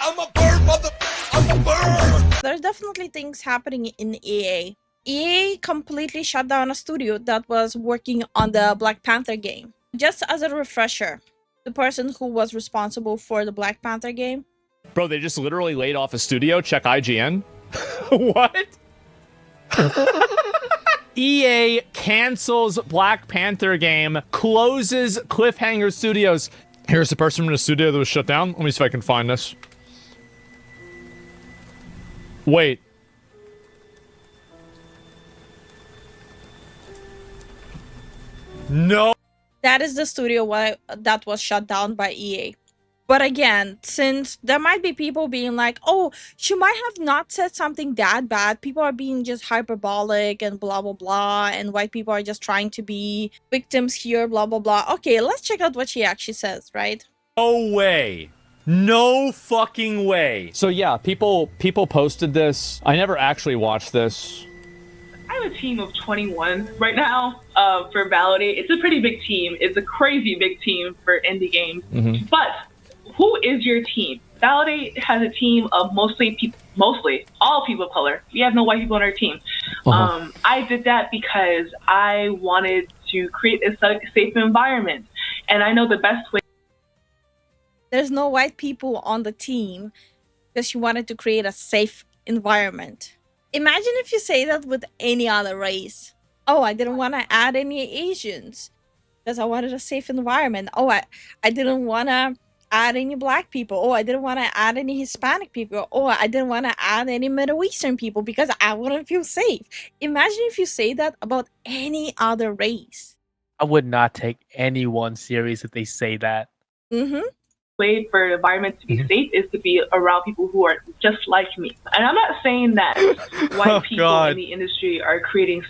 I'm a bird, mother. I'm a bird. There's definitely things happening in EA. EA completely shut down a studio that was working on the Black Panther game. Just as a refresher, the person who was responsible for the Black Panther game. Bro, they just literally laid off a studio. Check IGN. What? EA cancels Black Panther game, closes Cliffhanger Studios. Here's the person from the studio that was shut down. Let me see if I can find this. Wait. No. That is the studio that was shut down by EA. But again, since there might be people being like, oh, she might have not said something that bad. People are being just hyperbolic and blah, blah, blah. And white people are just trying to be victims here, blah, blah, blah. Okay, let's check out what she actually says, right? No way. No fucking way. So yeah, people posted this. I never actually watched this. I have a team of 21 right now for Validate. It's a pretty big team. It's a crazy big team for indie games. But who is your team? Validate has a team of mostly all people of color. We have no white people on our team. I did that because I wanted to create a safe environment. And I know the best way. There's no white people on the team because she wanted to create a safe environment. Imagine if you say that with any other race. Oh, I didn't want to add any Asians because I wanted a safe environment. Oh, I didn't want to add any black people. Oh, I didn't want to add any Hispanic people. Oh, I didn't want to add any Middle Eastern people because I wouldn't feel safe. Imagine if you say that about any other race. I would not take anyone serious if they say that. Way for the environment to be safe is to be around people who are just like me. And I'm not saying that white people in the industry are creating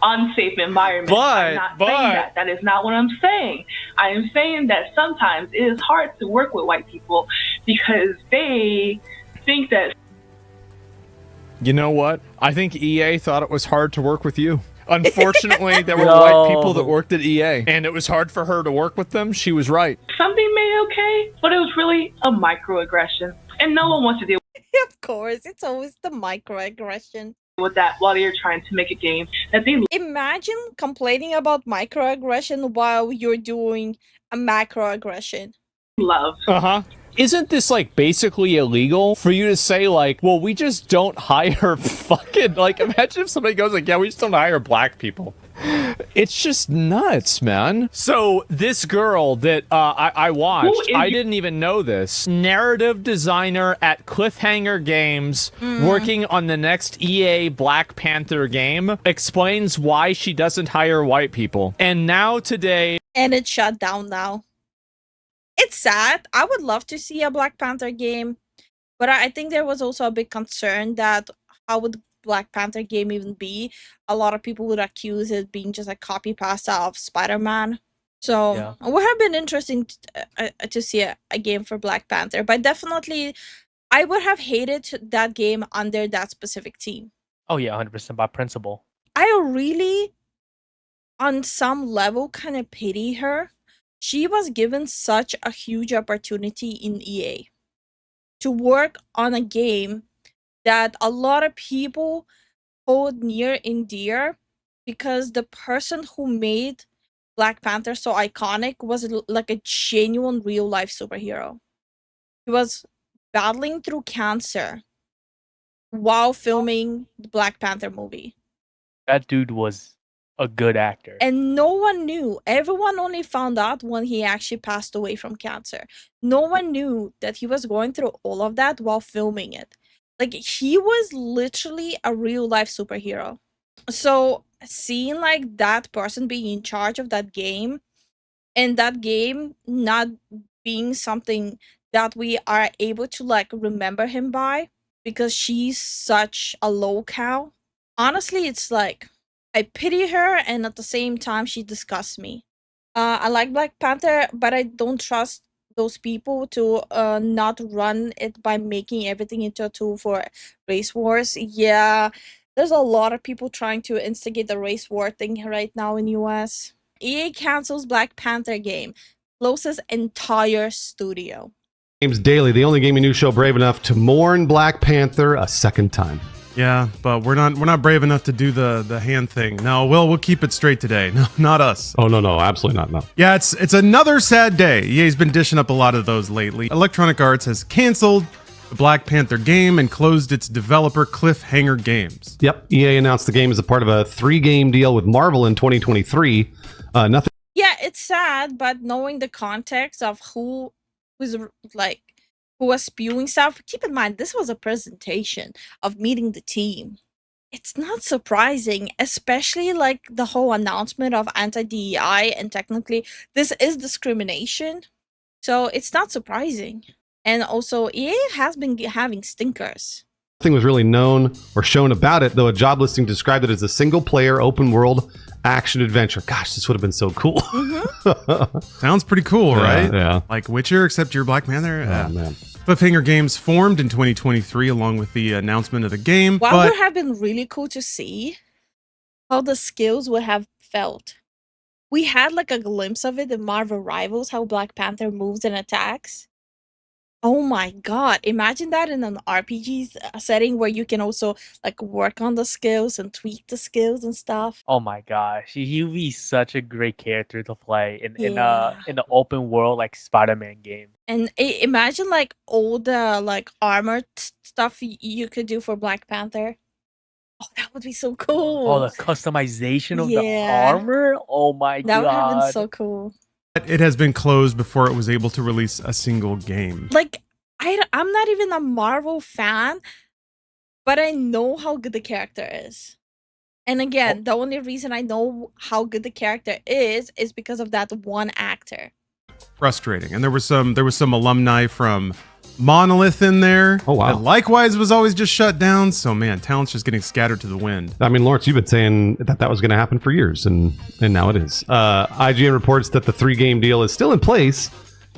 unsafe environments. I'm not saying that. That is not what I'm saying. I am saying that sometimes it is hard to work with white people because they think that. You know what? I think EA thought it was hard to work with you. Unfortunately, there were white people that worked at EA, and it was hard for her to work with them. She was right. Something made okay, but it was really a microaggression, and no one wants to deal Of course, it's always the microaggression. with that while you're trying to make a game that they Imagine complaining about microaggression while you're doing a macroaggression. love. Isn't this like basically illegal for you to say like, well, we just don't hire fucking, like, imagine if somebody goes like, yeah, we just don't hire black people. It's just nuts, man. So this girl that I watched, I didn't even know this. Narrative designer at Cliffhanger Games, working on the next EA Black Panther game, explains why she doesn't hire white people. And now today... And it's shut down now. It's sad. I would love to see a Black Panther game, but I think there was also a big concern that how would Black Panther game even be? A lot of people would accuse it being just a copy pasta of Spider-Man. So it would have been interesting to see a game for Black Panther, but definitely I would have hated that game under that specific team. Oh yeah, 100% by principle. I really, on some level, kind of pity her. She was given such a huge opportunity in EA to work on a game that a lot of people hold near and dear because the person who made Black Panther so iconic was like a genuine real-life superhero. He was battling through cancer while filming the Black Panther movie. That dude was a good actor. And no one knew. Everyone only found out when he actually passed away from cancer. No one knew that he was going through all of that while filming it. Like, he was literally a real-life superhero. So, seeing, like, that person being in charge of that game, and that game not being something that we are able to, like, remember him by, because she's such a low-cow. Honestly, it's like, I pity her, and at the same time, she disgusts me. I like Black Panther, but I don't trust those people to not run it by making everything into a tool for race wars. Yeah, there's a lot of people trying to instigate the race war thing right now in US. EA cancels Black Panther game, closes entire studio. Games Daily, the only gaming news show brave enough to mourn Black Panther a second time. Yeah, but we're not brave enough to do the hand thing. No, we'll keep it straight today. No, not us. Oh no, absolutely not. No. Yeah, it's another sad day. EA's been dishing up a lot of those lately. Electronic Arts has canceled the Black Panther game and closed its developer Cliffhanger Games. Yep, EA announced the game as a part of a 3-game deal with Marvel in 2023. Nothing. Yeah, it's sad, but knowing the context of who was spewing stuff, keep in mind this was a presentation of meeting the team. It's not surprising, especially like the whole announcement of anti-DEI, and technically this is discrimination, so it's not surprising. And also EA has been having stinkers. Nothing was really known or shown about it, though a job listing described it as a single-player open-world action adventure. Gosh, this would have been so cool. Sounds pretty cool, right? Yeah. Like Witcher, except you're Black Panther. Oh, man. Cliffhanger Games formed in 2023 along with the announcement of the game. What but would have been really cool to see how the skills would have felt. We had like a glimpse of it in Marvel Rivals, how Black Panther moves and attacks. Oh my god, imagine that in an RPG setting where you can also like work on the skills and tweak the skills and stuff. Oh my gosh, he'd be such a great character to play in Yeah. the open world like Spider-Man game. And imagine like all the like armor stuff you could do for Black Panther. Oh, that would be so cool. Oh, the customization of the Yeah. armor. Oh my That would have been god. so cool. it has been closed before it was able to release a single game. Like I'm not even a Marvel fan, but I know how good the character is. And again, the only reason I know how good the character is because of that one actor. Frustrating. And there was some alumni from Monolith in there. Oh, wow. That likewise was always just shut down. So man, talent's just getting scattered to the wind. I mean, Lawrence, you've been saying that was going to happen for years, and now it is. IGN reports that the 3-game deal is still in place,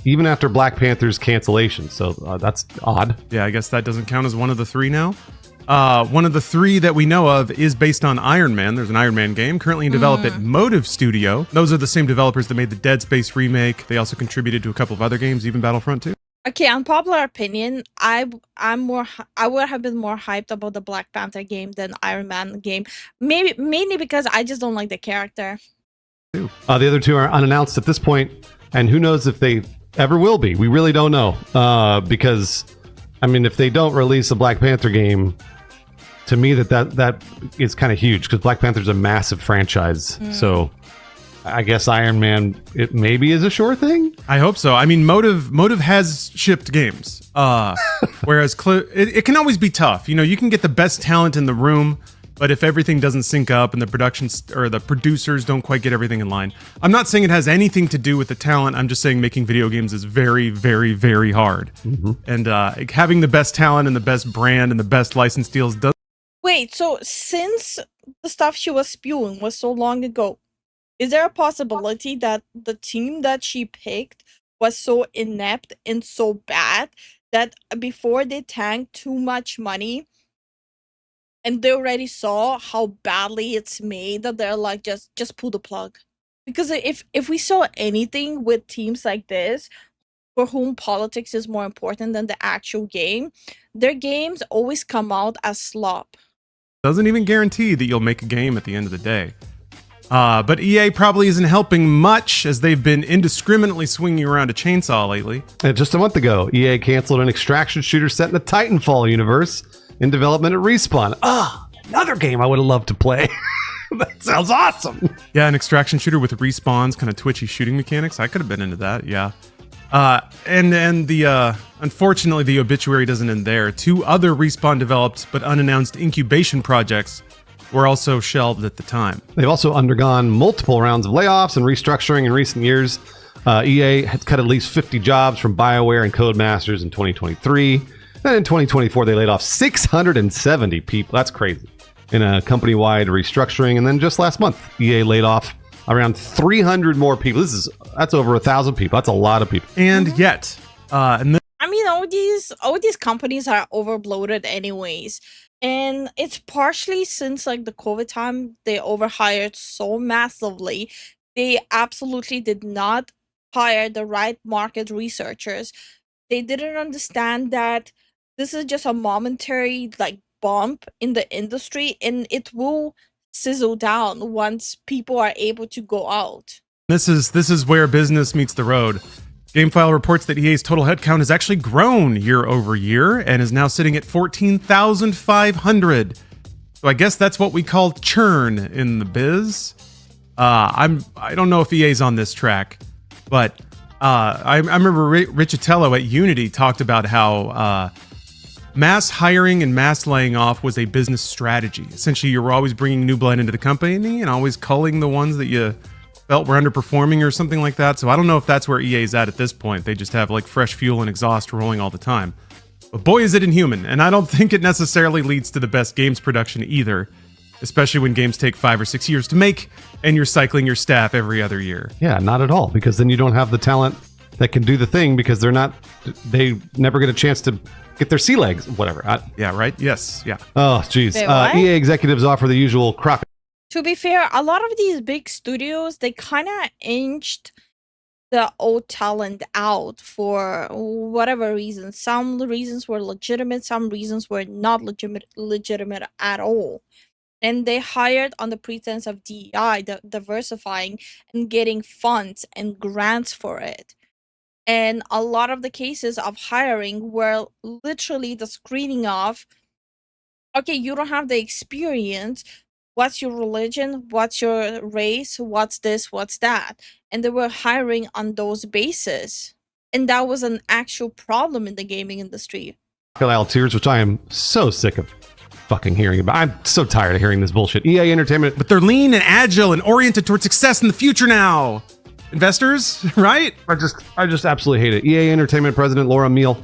even after Black Panther's cancellation. So that's odd. Yeah, I guess that doesn't count as one of the 3 now. One of the 3 that we know of is based on Iron Man. There's an Iron Man game currently in development at Motive Studio. Those are the same developers that made the Dead Space remake. They also contributed to a couple of other games, even Battlefront 2. Okay, unpopular opinion, I would have been more hyped about the Black Panther game than Iron Man game. Mainly because I just don't like the character. The other 2 are unannounced at this point, and who knows if they ever will be. We really don't know. Because, I mean, if they don't release a Black Panther game, to me that is kind of huge, because Black Panther's a massive franchise. So I guess Iron Man, it maybe is a sure thing. I hope so. I mean, Motive has shipped games. Whereas it can always be tough. You know, you can get the best talent in the room, but if everything doesn't sync up and the the producers don't quite get everything in line, I'm not saying it has anything to do with the talent. I'm just saying making video games is very, very, very hard. And having the best talent and the best brand and the best license deals does. Wait, so since the stuff she was spewing was so long ago, is there a possibility that the team that she picked was so inept and so bad that before they tanked too much money and they already saw how badly it's made, that they're like, just pull the plug? Because if we saw anything with teams like this, for whom politics is more important than the actual game, their games always come out as slop. Doesn't even guarantee that you'll make a game at the end of the day. But EA probably isn't helping much, as they've been indiscriminately swinging around a chainsaw lately. And just a month ago, EA canceled an extraction shooter set in the Titanfall universe in development at Respawn. Another game I would have loved to play. That sounds awesome. Yeah, an extraction shooter with Respawn's kind of twitchy shooting mechanics. I could have been into that, yeah. And the unfortunately, the obituary doesn't end there. 2 other Respawn developed but unannounced incubation projects were also shelved at the time. They've also undergone multiple rounds of layoffs and restructuring in recent years. EA had cut at least 50 jobs from BioWare and Codemasters in 2023. Then in 2024, they laid off 670 people. That's crazy. In a company-wide restructuring. And then just last month, EA laid off around 300 more people. That's over 1,000 people. That's a lot of people. And yet, I mean, all these companies are overbloated anyways. And it's partially since like the COVID time, they overhired so massively. They absolutely did not hire the right market researchers. They didn't understand that this is just a momentary like bump in the industry, and it will sizzle down once people are able to go out. This is where business meets the road. GameFile reports that EA's total headcount has actually grown year over year and is now sitting at 14,500. So I guess that's what we call churn in the biz. I don't know if EA's on this track, but I remember Richatello at Unity talked about how mass hiring and mass laying off was a business strategy. Essentially, you were always bringing new blood into the company and always culling the ones that you felt were underperforming or something like that. So I don't know if that's where EA's at this point. They just have like fresh fuel and exhaust rolling all the time. But boy, is it inhuman. And I don't think it necessarily leads to the best games production either, especially when games take 5 or 6 years to make and you're cycling your staff every other year. Yeah, not at all, because then you don't have the talent that can do the thing because they never get a chance to get their sea legs, whatever. Yeah, right? Yes, yeah. Oh, geez. Wait, what? EA executives offer the usual crop. To be fair, a lot of these big studios, they kind of inched the old talent out for whatever reasons. Some reasons were legitimate, some reasons were not legitimate at all. And they hired on the pretense of DEI, diversifying and getting funds and grants for it. And a lot of the cases of hiring were literally the screening of, okay, you don't have the experience. What's your religion? What's your race? What's this? What's that? And they were hiring on those bases. And that was an actual problem in the gaming industry. Crocodile tears, which I am so sick of fucking hearing about. I'm so tired of hearing this bullshit. EA Entertainment. But they're lean and agile and oriented towards success in the future now. Investors, right? I just absolutely hate it. EA Entertainment President Laura Mealy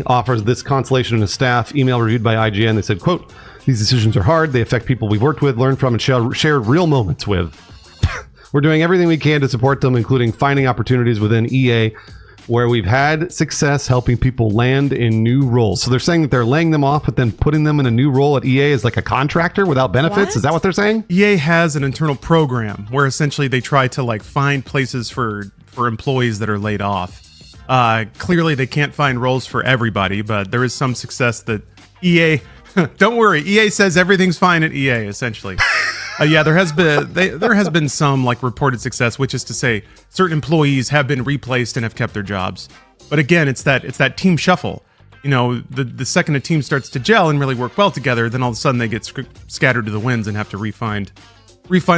offers this consolation in a staff email reviewed by IGN. They said, quote, "These decisions are hard. They affect people we've worked with, learned from, and shared real moments with. We're doing everything we can to support them, including finding opportunities within EA where we've had success helping people land in new roles." So they're saying that they're laying them off, but then putting them in a new role at EA as like a contractor without benefits. What? Is that what they're saying? EA has an internal program where essentially they try to like find places for employees that are laid off. Clearly they can't find roles for everybody, but there is some success that EA don't worry, EA says everything's fine at EA essentially. Yeah, there has been some like reported success, which is to say certain employees have been replaced and have kept their jobs. But again, it's that team shuffle. You know, the second a team starts to gel and really work well together, then all of a sudden they get scattered to the winds and have to refine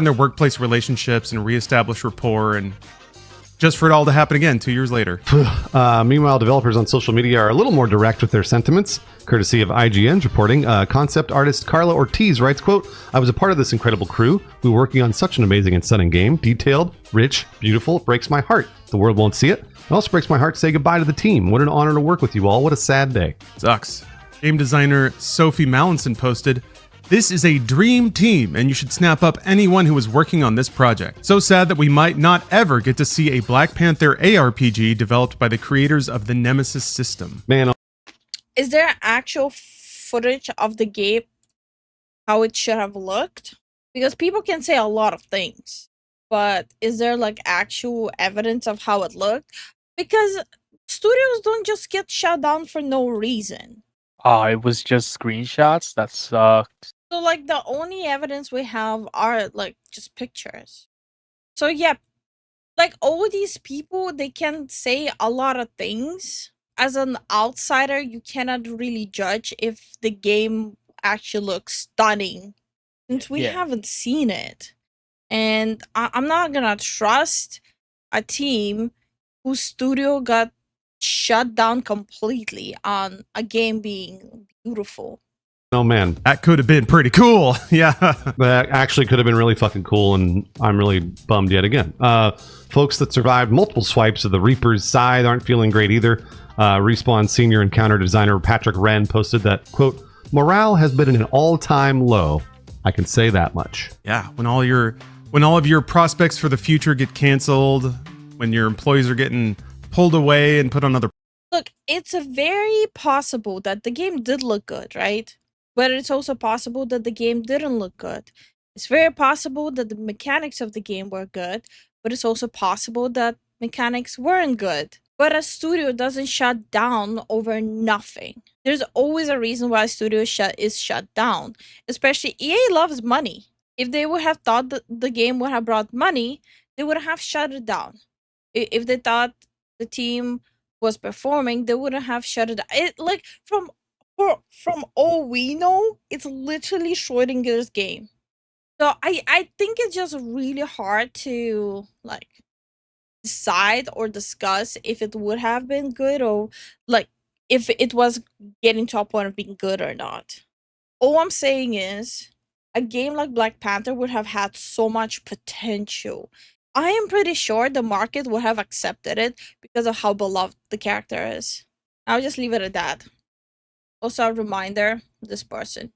their workplace relationships and reestablish rapport, and just for it all to happen again 2 years later. Meanwhile, developers on social media are a little more direct with their sentiments, courtesy of IGN's reporting. Concept artist Carla Ortiz writes, quote, "I was a part of this incredible crew. We were working on such an amazing and stunning game. Detailed, rich, beautiful. It breaks my heart. The world won't see it. It also breaks my heart to say goodbye to the team. What an honor to work with you all. What a sad day." Sucks. Game designer Sophie Mallinson posted, "This is a dream team, and you should snap up anyone who is working on this project. So sad that we might not ever get to see a Black Panther ARPG developed by the creators of the Nemesis system." Man, Is there actual footage of the game, how it should have looked? Because people can say a lot of things, but is there like actual evidence of how it looked? Because studios don't just get shut down for no reason. It was just screenshots. That sucked. So like the only evidence we have are like just pictures. So yeah, like all these people, they can say a lot of things. As an outsider, you cannot really judge if the game actually looks stunning since we Yeah. haven't seen it. And I'm not gonna trust a team whose studio got shut down completely on a game being beautiful. oh man, That could have been pretty cool. Yeah. that actually could have been really fucking cool, and I'm really bummed yet again. Folks that survived multiple swipes of the Reaper's Scythe aren't feeling great either. Respawn senior encounter designer Patrick Wren posted that, quote, "Morale has been at an all-time low. I can say that much." Yeah, when all of your prospects for the future get canceled, when your employees are getting pulled away and put on other. Look, it's a very possible that the game did look good, right? But it's also possible that the game didn't look good. It's very possible that the mechanics of the game were good, but it's also possible that mechanics weren't good. But a studio doesn't shut down over nothing. There's always a reason why a studio is shut down. Especially EA loves money. If they would have thought that the game would have brought money, they would have shut it down. If they thought the team was performing, they wouldn't have shut it down. It, like, from all we know, it's literally Schrodinger's game. So I think it's just really hard to like decide or discuss if it would have been good, or like if it was getting to a point of being good or not. All I'm saying is a game like Black Panther would have had so much potential. I am pretty sure the market would have accepted it because of how beloved the character is. I'll just leave it at that. Also, a reminder, this person.